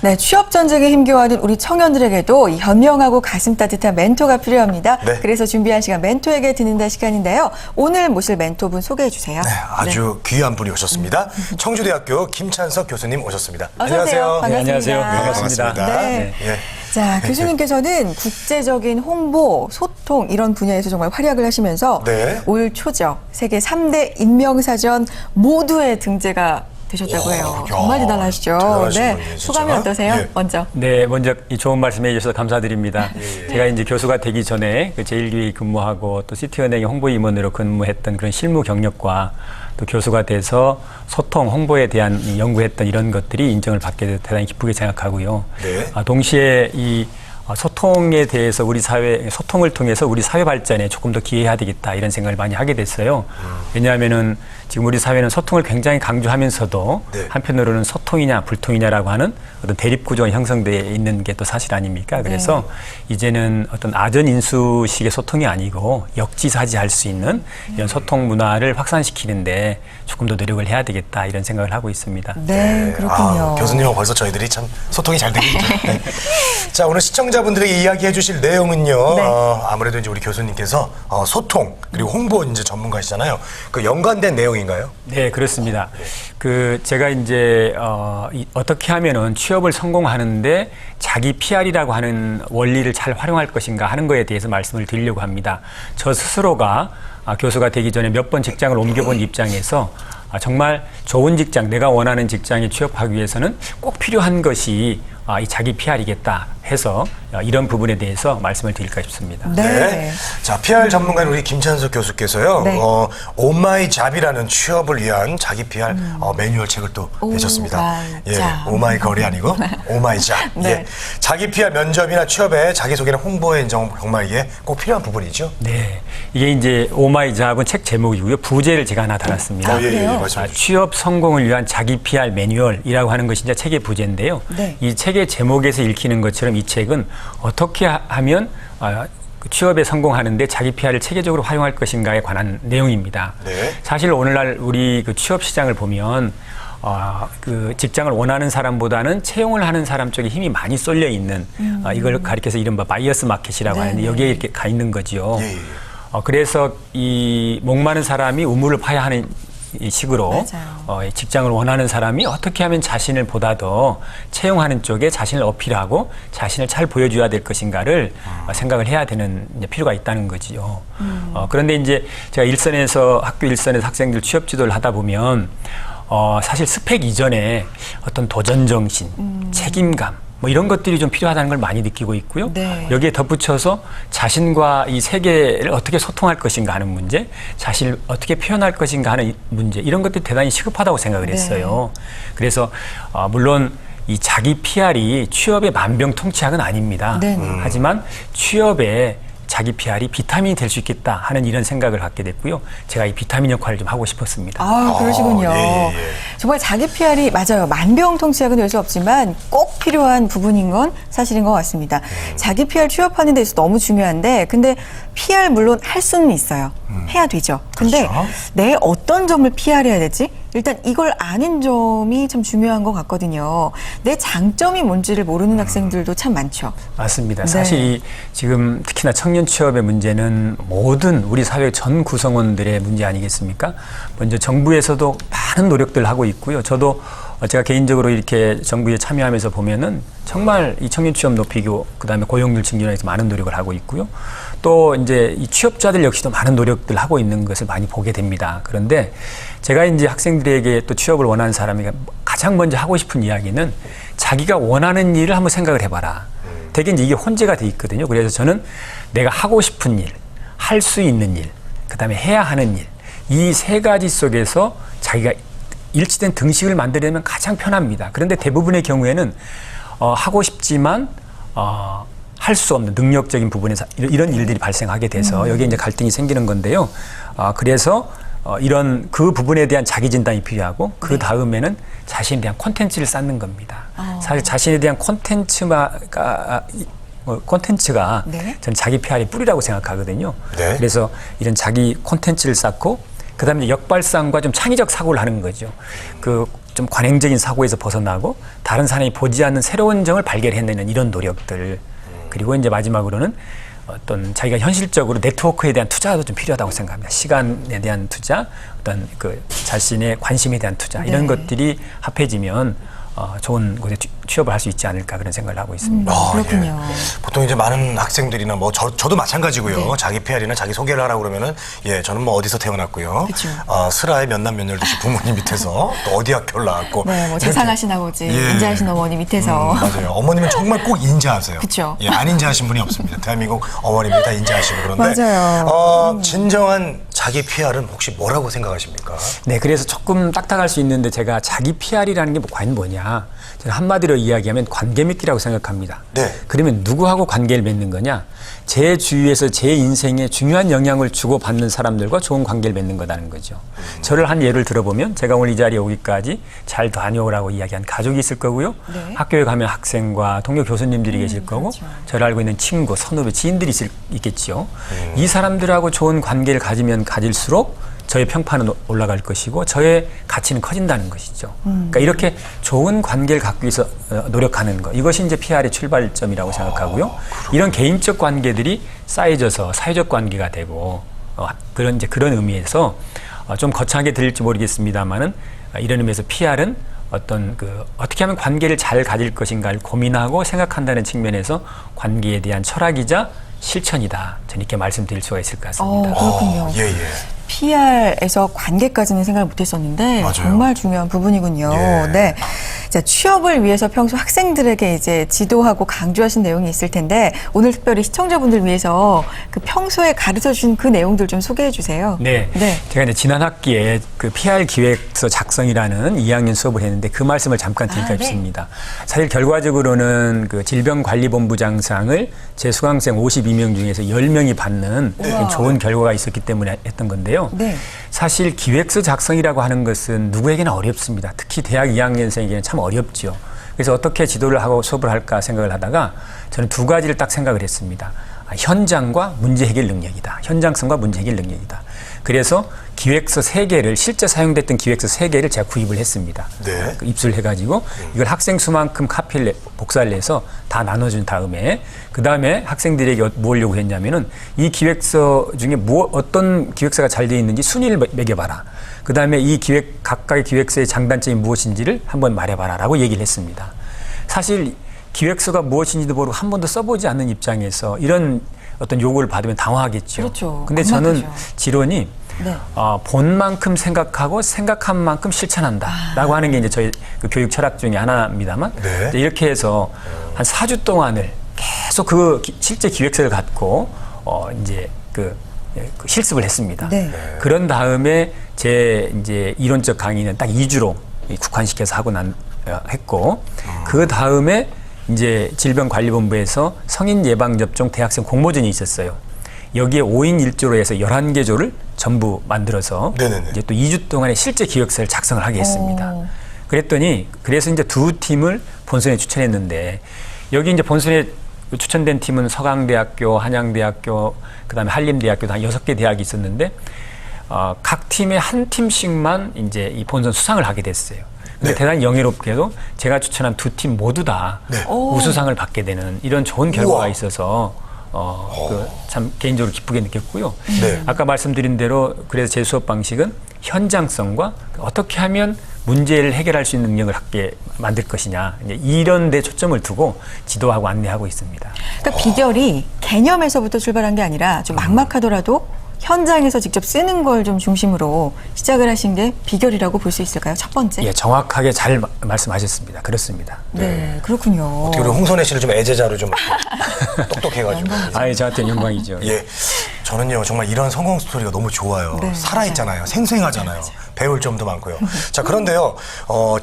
네, 취업 전쟁에 힘겨워하는 우리 청년들에게도 이 현명하고 가슴 따뜻한 멘토가 필요합니다. 네. 그래서 준비한 시간 멘토에게 듣는다 시간인데요. 오늘 모실 멘토분 소개해 주세요. 네, 아주 귀한 분이 오셨습니다. 청주대학교 김찬석 교수님 오셨습니다. 안녕하세요. 반갑습니다. 네, 안녕하세요. 반갑습니다. 네. 예. 자, 교수님께서는 국제적인 홍보, 소통 이런 분야에서 정말 활약을 하시면서 네. 올 초죠. 세계 3대 인명사전 모두에 등재가 되셨다고 해요. 정말 대단하시죠. 대단하신 네, 분이에요, 진짜. 소감이 어떠세요? 예. 먼저. 네, 먼저 이 좋은 말씀해 주셔서 감사드립니다. 예. 제가 이제 교수가 되기 전에 그 제1기에 근무하고 또 시티은행의 홍보임원으로 근무했던 그런 실무 경력과 또 교수가 돼서 소통, 홍보에 대한 연구했던 이런 것들이 인정을 받게 돼서 대단히 기쁘게 생각하고요. 네. 동시에 이 소통에 대해서 우리 사회, 소통을 통해서 우리 사회 발전에 조금 더 기여해야 되겠다 이런 생각을 많이 하게 됐어요. 왜냐하면은 지금 우리 사회는 소통을 굉장히 강조하면서도 네. 한편으로는 소통이냐 불통이냐라고 하는 어떤 대립 구조가 형성되어 있는 게 또 사실 아닙니까? 그래서 이제는 어떤 아전인수식의 소통이 아니고 역지사지할 수 있는 이런 소통 문화를 확산시키는데 조금 더 노력을 해야 되겠다 이런 생각을 하고 있습니다. 네, 그렇군요. 교수님과 벌써 저희들이 참 소통이 잘 되겠죠. 네. 자, 오늘 시청자분들에게 이야기해 주실 내용은요. 네. 아무래도 이제 우리 교수님께서 소통 그리고 홍보 이제 전문가시잖아요. 그 연관된 내용인가요? 네, 그렇습니다. 제가 이제 어떻게 하면은 취업을 성공하는데 자기 PR이라고 하는 원리를 잘 활용할 것인가 하는 거에 대해서 말씀을 드리려고 합니다. 저 스스로가 교수가 되기 전에 몇 번 직장을 옮겨본 입장에서 정말 좋은 직장, 내가 원하는 직장에 취업하기 위해서는 꼭 필요한 것이 이 자기 PR이겠다 해서 이런 부분에 대해서 말씀을 드릴까 싶습니다. 네. 자, PR 전문가인 우리 김찬석 교수께서요. 네. 오마이잡이라는 취업을 위한 자기 PR 매뉴얼 책을 또 내셨습니다. 오마이잡. 오마이 걸이 아니고 오마이잡. 네. 예. 자기 PR 면접이나 취업에 자기소개나 홍보에 정말 이게 꼭 필요한 부분이죠. 네, 이게 이제 오마이잡은 책 제목이고요. 부제를 제가 하나 달았습니다. 그래요? 말씀해 주시죠. 취업 성공을 위한 자기 PR 매뉴얼이라고 하는 것이 이제 책의 부제인데요. 네. 이 책의 제목에서 읽히는 것처럼 이 책은 어떻게 하면 취업에 성공하는데 자기 PR을 체계적으로 활용할 것인가에 관한 내용입니다. 네. 사실 오늘날 우리 그 취업 시장을 보면 그 직장을 원하는 사람보다는 채용을 하는 사람 쪽에 힘이 많이 쏠려 있는 이걸 가리켜서 이른바 바이어스 마켓이라고 하는데 여기에 이렇게 가 있는 거죠. 예, 예. 그래서 이 목마른 사람이 우물을 파야 하는 이 식으로 직장을 원하는 사람이 어떻게 하면 자신을 보다 더 채용하는 쪽에 자신을 어필하고 자신을 잘 보여줘야 될 것인가를 생각을 해야 되는 필요가 있다는 거지요. 그런데 이제 제가 학교 일선에서 학생들 취업 지도를 하다 보면 사실 스펙 이전에 어떤 도전 정신, 책임감 뭐 이런 것들이 좀 필요하다는 걸 많이 느끼고 있고요. 네. 여기에 덧붙여서 자신과 이 세계를 어떻게 소통할 것인가 하는 문제, 자신을 어떻게 표현할 것인가 하는 문제, 이런 것들이 대단히 시급하다고 생각을 했어요. 그래서 물론 이 자기 PR이 취업의 만병통치약은 아닙니다. 하지만 취업에 자기 PR이 비타민이 될 수 있겠다 하는 이런 생각을 갖게 됐고요. 제가 이 비타민 역할을 좀 하고 싶었습니다. 그러시군요. 예. 정말 자기 PR이 맞아요. 만병통치약은 될 수 없지만 꼭 필요한 부분인 건 사실인 것 같습니다. 자기 PR 취업하는 데 있어서 너무 중요한데 근데 PR 물론 할 수는 있어요. 해야 되죠. 근데 그렇죠. 내 어떤 점을 PR해야 되지? 일단 이걸 아는 점이 참 중요한 것 같거든요. 내 장점이 뭔지를 모르는 학생들도 참 많죠. 맞습니다. 네. 사실 지금 특히나 청년 취업의 문제는 모든 우리 사회 전 구성원들의 문제 아니겠습니까? 먼저 정부에서도 많은 노력들을 하고 있고요. 저도 제가 개인적으로 이렇게 정부에 참여하면서 보면은 정말 이 청년 취업 높이고 그다음에 고용률 증진에서 많은 노력을 하고 있고요. 또 이제 이 취업자들 역시도 많은 노력들을 하고 있는 것을 많이 보게 됩니다. 그런데 제가 이제 학생들에게 또 취업을 원하는 사람이 가장 먼저 하고 싶은 이야기는 자기가 원하는 일을 한번 생각을 해봐라. 되게 이제 이게 혼재가 돼 있거든요. 그래서 저는 내가 하고 싶은 일, 할 수 있는 일, 그다음에 해야 하는 일, 이 세 가지 속에서 자기가 일치된 등식을 만들려면 가장 편합니다. 그런데 대부분의 경우에는 하고 싶지만 할 수 없는 능력적인 부분에서 이런 일들이 발생하게 돼서 여기에 이제 갈등이 생기는 건데요. 그래서 이런 그 부분에 대한 자기 진단이 필요하고 그 다음에는 자신에 대한 콘텐츠를 쌓는 겁니다. 사실 자신에 대한 콘텐츠가 네. 저는 자기 PR의 뿌리라고 생각하거든요. 네. 그래서 이런 자기 콘텐츠를 쌓고 그다음에 역발상과 좀 창의적 사고를 하는 거죠. 좀 관행적인 사고에서 벗어나고 다른 사람이 보지 않는 새로운 점을 발견해내는 이런 노력들. 그리고 이제 마지막으로는 어떤 자기가 현실적으로 네트워크에 대한 투자도 좀 필요하다고 생각합니다. 시간에 대한 투자, 어떤 그 자신의 관심에 대한 투자 이런 것들이 합해지면 좋은 곳에 취업을 할 수 있지 않을까 그런 생각을 하고 있습니다. 그렇군요. 예. 보통 이제 많은 학생들이나 뭐 저도 마찬가지고요. 네. 자기 PR이나 자기 소개를 하라고 그러면은 예, 저는 뭐 어디서 태어났고요. 그쵸. 슬하에 몇남 몇녀 듯이 부모님 밑에서 또 어디 학교를 나왔고. 네, 뭐 이렇게. 재상하신 아버지, 예. 인자하신 어머니 밑에서. 맞아요. 어머님은 정말 꼭 인자하세요. 그쵸. 예, 안 인자하신 분이 없습니다. 대한민국 어머님이 다 인자하시고 그런데. 맞아요. 진정한 자기 PR은 혹시 뭐라고 생각하십니까? 네, 그래서 조금 딱딱할 수 있는데 제가 자기 PR이라는 게 과연 뭐냐? 저는 한마디로 이야기하면 관계 맺기라고 생각합니다. 네. 그러면 누구하고 관계를 맺는 거냐? 제 주위에서 제 인생에 중요한 영향을 주고받는 사람들과 좋은 관계를 맺는 거라는 거죠. 저를 한 예를 들어보면 제가 오늘 이 자리에 오기까지 잘 다녀오라고 이야기한 가족이 있을 거고요. 네. 학교에 가면 학생과 동료 교수님들이 계실 거고 그렇죠. 저를 알고 있는 친구, 선후배, 지인들이 있겠죠. 이 사람들하고 좋은 관계를 가지면 가질수록 저의 평판은 올라갈 것이고 저의 가치는 커진다는 것이죠. 그러니까 이렇게 좋은 관계를 갖기 위해서 노력하는 것. 이것이 이제 PR의 출발점이라고 생각하고요. 이런 개인적 관계들이 쌓여져서 사회적 관계가 되고 그런 의미에서 좀 거창하게 들릴지 모르겠습니다만은 이런 의미에서 PR은 어떻게 하면 관계를 잘 가질 것인가를 고민하고 생각한다는 측면에서 관계에 대한 철학이자 실천이다. 저는 이렇게 말씀드릴 수가 있을 것 같습니다. 그렇군요. 예. PR에서 관계까지는 생각을 못했었는데 맞아요. 정말 중요한 부분이군요. 예. 네. 자, 취업을 위해서 평소 학생들에게 이제 지도하고 강조하신 내용이 있을 텐데 오늘 특별히 시청자분들 위해서 그 평소에 가르쳐 주신 그 내용들 좀 소개해 주세요. 네. 제가 이제 지난 학기에 그 PR 기획서 작성이라는 2학년 수업을 했는데 그 말씀을 잠깐 드릴까 싶습니다. 사실 결과적으로는 그 질병관리본부장상을 제 수강생 52명 중에서 10명이 받는 좋은 결과가 있었기 때문에 했던 건데요. 네. 사실 기획서 작성이라고 하는 것은 누구에게나 어렵습니다. 특히 대학 2학년생에게는 참 어렵죠. 그래서 어떻게 지도를 하고 수업을 할까 생각을 하다가 저는 두 가지를 딱 생각을 했습니다. 현장과 문제 해결 능력이다. 현장성과 문제 해결 능력이다. 그래서 기획서 3개를 실제 사용됐던 기획서 3개를 제가 구입을 했습니다. 네. 입수를 해가지고 이걸 학생 수만큼 복사를 해서 다 나눠준 다음에 그 다음에 학생들에게 뭐려고 했냐면은 이 기획서 중에 어떤 기획서가 잘 되어 있는지 순위를 매겨봐라. 그 다음에 각각의 기획서의 장단점이 무엇인지를 한번 말해봐라라고 얘기를 했습니다. 사실 기획서가 무엇인지도 모르고 한 번도 써보지 않는 입장에서 이런 어떤 요구를 받으면 당황하겠죠. 그렇죠. 근데 겁나죠. 저는 지론이 네. 본 만큼 생각하고 생각한 만큼 실천한다라고 하는 게 이제 저희 그 교육 철학 중에 하나입니다만 네. 이렇게 해서 한 4주 동안을 계속 실제 기획서를 갖고 이제 그 실습을 했습니다. 네. 그런 다음에 제 이제 이론적 강의는 딱 2주로 국한시켜서 하고 했고 그 다음에 이제 질병관리본부에서 성인 예방접종 대학생 공모전이 있었어요. 여기에 5인 1조로 해서 11개 조를 전부 만들어서 네네네. 이제 또 2주 동안에 실제 기획서를 작성을 하게 했습니다. 그래서 이제 두 팀을 본선에 추천했는데 여기 이제 본선에 추천된 팀은 서강대학교, 한양대학교, 그다음에 한림대학교 한 6개 대학이 있었는데 각 팀에 한 팀씩만 이제 이 본선 수상을 하게 됐어요. 근데 네. 대단히 영예롭게도 제가 추천한 두 팀 모두 다 네. 우수상을 받게 되는 이런 좋은 결과가 우와. 있어서 참 개인적으로 기쁘게 느꼈고요. 네. 아까 말씀드린 대로 그래서 제 수업 방식은 현장성과 어떻게 하면 문제를 해결할 수 있는 능력을 갖게 만들 것이냐 이제 이런 데 초점을 두고 지도하고 안내하고 있습니다. 그러니까 비결이 개념에서부터 출발한 게 아니라 좀 막막하더라도 현장에서 직접 쓰는 걸 좀 중심으로 시작을 하신 게 비결이라고 볼 수 있을까요? 첫 번째. 예, 정확하게 잘 말씀하셨습니다. 그렇습니다. 네, 그렇군요. 어떻게 우리 홍선혜 씨를 좀 애제자로 좀 똑똑해가지고. 아예 저한테는 영광이죠. 예. 저는요, 정말 이런 성공 스토리가 너무 좋아요. 네, 살아있잖아요. 생생하잖아요. 배울 점도 많고요. 자, 그런데요,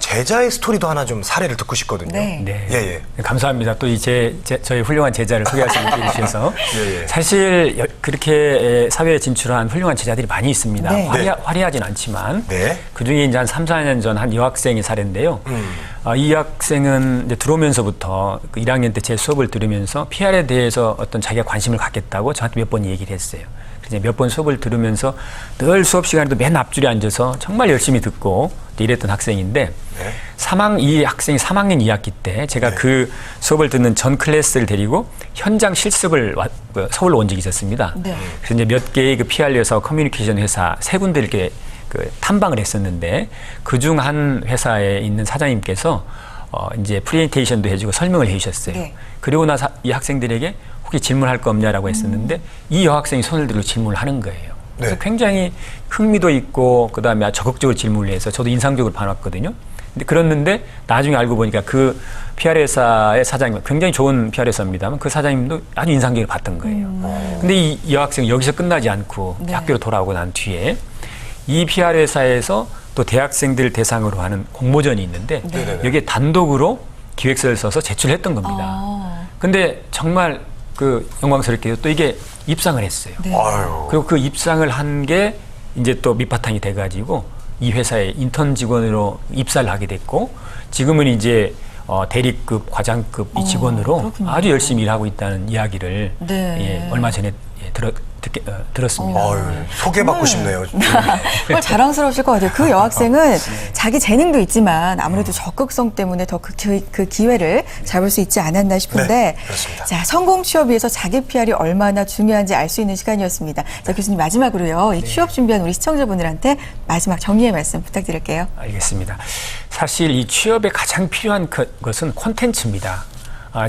제자의 스토리도 하나 좀 사례를 듣고 싶거든요. 네. 네. 예. 감사합니다. 또 저희 훌륭한 제자를 소개할 수 있게 해주셔서. 예. 사실 그렇게 사회에 진출한 훌륭한 제자들이 많이 있습니다. 네. 화려하진 않지만 네. 그중에 이제 한 3, 4년 전 한 여학생의 사례인데요. 이 학생은 이제 들어오면서부터 그 1학년 때 제 수업을 들으면서 PR에 대해서 어떤 자기가 관심을 갖겠다고 저한테 몇 번 얘기를 했어요. 그래서 몇 번 수업을 들으면서 늘 수업 시간에도 맨 앞줄에 앉아서 정말 열심히 듣고 이랬던 학생인데 네. 이 학생이 3학년 2학기 때 제가 네. 그 수업을 듣는 전 클래스를 데리고 현장 실습을 서울로 온 적이 있었습니다. 네. 그래서 이제 몇 개의 그 PR 회사, 커뮤니케이션 회사 세 군데 이렇게 그 탐방을 했었는데 그중 한 회사에 있는 사장님께서 이제 프레젠테이션도 해주고 설명을 해주셨어요. 네. 그리고 나서 이 학생들에게 혹시 질문할 거 없냐라고 했었는데 이 여학생이 손을 들고 질문을 하는 거예요. 그래서 네. 굉장히 흥미도 있고 그다음에 아주 적극적으로 질문을 해서 저도 인상적으로 반왔거든요. 근데 그랬는데 나중에 알고 보니까 그 PR 회사의 사장님, 굉장히 좋은 PR 회사입니다만 그 사장님도 아주 인상적으로 봤던 거예요. 근데 이 여학생은 여기서 끝나지 않고 네. 학교로 돌아오고 난 뒤에 이 PR 회사에서 또 대학생들 대상으로 하는 공모전이 있는데 네. 여기에 단독으로 기획서를 써서 제출했던 겁니다. 근데 정말 그 영광스럽게도 또 이게 입상을 했어요. 네. 아유. 그리고 그 입상을 한 게 이제 또 밑바탕이 돼가지고 이 회사에 인턴 직원으로 입사를 하게 됐고 지금은 이제 대리급, 과장급 이 직원으로 그렇군요. 아주 열심히 일하고 있다는 이야기를 네. 예, 얼마 전에 들었습니다. 아유, 소개받고 싶네요. 정말 자랑스러우실 것 같아요. 그 여학생은 자기 재능도 있지만 아무래도 적극성 때문에 더 그 기회를 잡을 수 있지 않았나 싶은데 네, 그렇습니다. 자, 성공 취업 위해서 자기 PR이 얼마나 중요한지 알 수 있는 시간이었습니다. 자, 교수님 마지막으로요. 이 취업 준비한 우리 시청자분들한테 마지막 정리의 말씀 부탁드릴게요. 알겠습니다. 사실 이 취업에 가장 필요한 것은 콘텐츠입니다.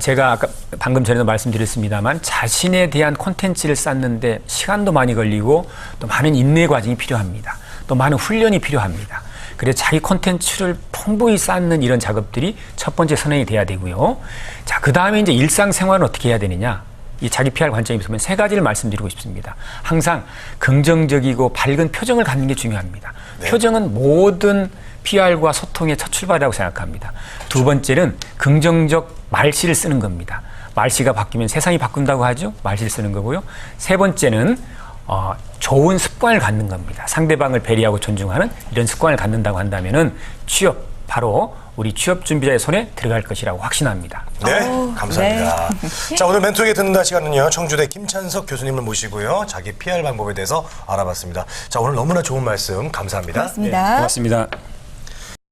제가 아까 방금 전에도 말씀드렸습니다만 자신에 대한 콘텐츠를 쌓는데 시간도 많이 걸리고 또 많은 인내 과정이 필요합니다. 또 많은 훈련이 필요합니다. 그래서 자기 콘텐츠를 풍부히 쌓는 이런 작업들이 첫 번째 선행이 돼야 되고요. 자, 그 다음에 이제 일상생활은 어떻게 해야 되느냐? 이 자기 PR 관점에서 보면 세 가지를 말씀드리고 싶습니다. 항상 긍정적이고 밝은 표정을 갖는 게 중요합니다. 네. 표정은 모든 PR과 소통의 첫 출발이라고 생각합니다. 두 번째는 긍정적 말씨를 쓰는 겁니다. 말씨가 바뀌면 세상이 바꾼다고 하죠. 말씨를 쓰는 거고요. 세 번째는 좋은 습관을 갖는 겁니다. 상대방을 배려하고 존중하는 이런 습관을 갖는다고 한다면은 취업, 바로 우리 취업 준비자의 손에 들어갈 것이라고 확신합니다. 네, 감사합니다. 자, 오늘 멘토에게 듣는다 시간은요, 청주대 김찬석 교수님을 모시고요, 자기 PR 방법에 대해서 알아봤습니다. 자, 오늘 너무나 좋은 말씀 감사합니다. 고맙습니다. 고맙습니다.